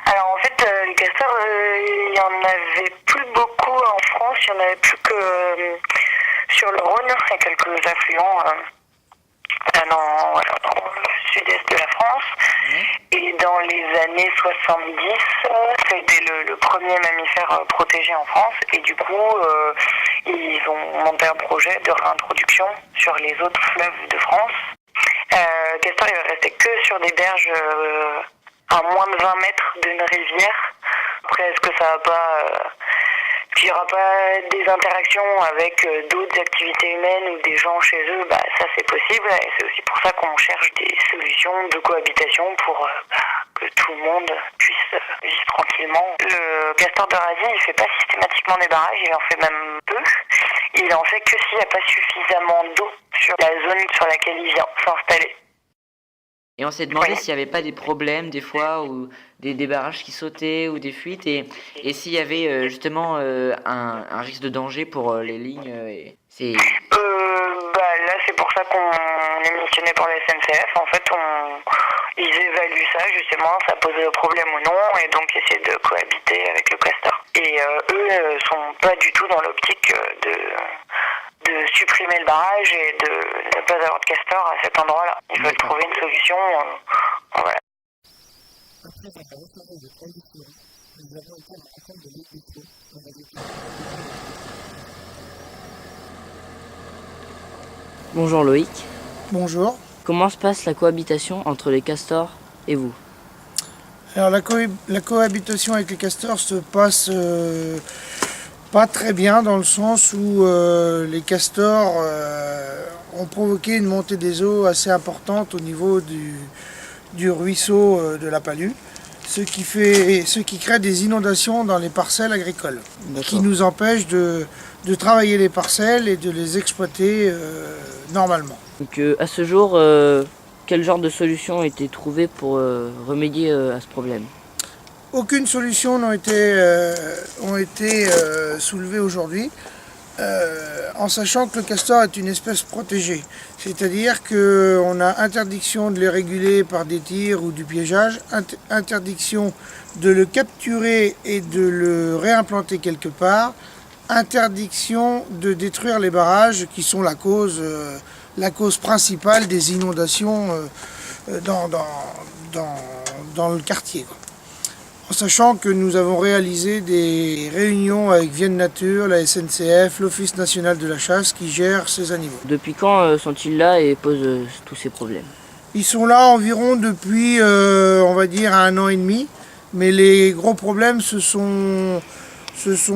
Alors en fait, les castors, il y en avait plus beaucoup en France, il y en avait plus que sur le Rhône, il y a quelques affluents voilà, dans le sud-est de la France. Et dans les années 70, c'était le premier mammifère protégé en France. Et du coup, ils ont monté un projet de réintroduction sur les autres fleuves de France. Castor, il va rester que sur des berges à moins de 20 mètres d'une rivière. Après, est-ce que ça va pas... Puis il n'y aura pas des interactions avec d'autres activités humaines ou des gens chez eux, ça c'est possible. Et c'est aussi pour ça qu'on cherche des solutions de cohabitation pour que tout le monde puisse vivre tranquillement. Le castor d'Eurasie, il ne fait pas systématiquement des barrages, il en fait même peu. Il en fait que s'il n'y a pas suffisamment d'eau sur la zone sur laquelle il vient s'installer. Et on s'est demandé s'il n'y avait pas des problèmes des fois, ou des barrages qui sautaient, ou des fuites, et s'il y avait justement un risque de danger pour les lignes. Là, c'est pour ça qu'on est missionné par la SNCF. En fait, ils évaluent ça, justement, ça pose problème ou non, et donc essaient de cohabiter avec le castor. Et eux ne sont pas du tout dans l'optique de supprimer le barrage et de ne pas avoir de castor à cet endroit-là. Ils veulent trouver une solution. Voilà. Après avoir reparlé de conditions, nous avons été à la rencontre de l'équipe. Bonjour Loïc. Bonjour. Comment se passe la cohabitation entre les castors et vous? Alors la cohabitation avec les castors se passe pas très bien, dans le sens où les castors ont provoqué une montée des eaux assez importante au niveau du ruisseau de la Palue, ce qui crée des inondations dans les parcelles agricoles, qui nous empêchent de travailler les parcelles et de les exploiter normalement. Donc à ce jour, quel genre de solution a été trouvée pour remédier à ce problème? Aucune solution n'a été soulevée aujourd'hui, en sachant que le castor est une espèce protégée. C'est-à-dire qu'on a interdiction de les réguler par des tirs ou du piégeage, interdiction de le capturer et de le réimplanter quelque part, interdiction de détruire les barrages qui sont la cause principale des inondations dans le quartier. En sachant que nous avons réalisé des réunions avec Vienne Nature, la SNCF, l'Office national de la chasse qui gère ces animaux. Depuis quand sont-ils là et posent tous ces problèmes? Ils sont là environ depuis, on va dire, 1 an et demi, mais les gros problèmes se sont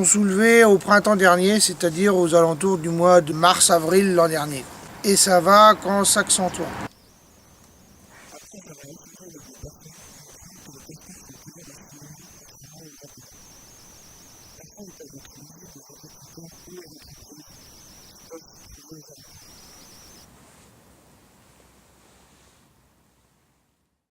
soulevés au printemps dernier, c'est-à-dire aux alentours du mois de mars-avril l'an dernier. Et ça va qu'en s'accentuant.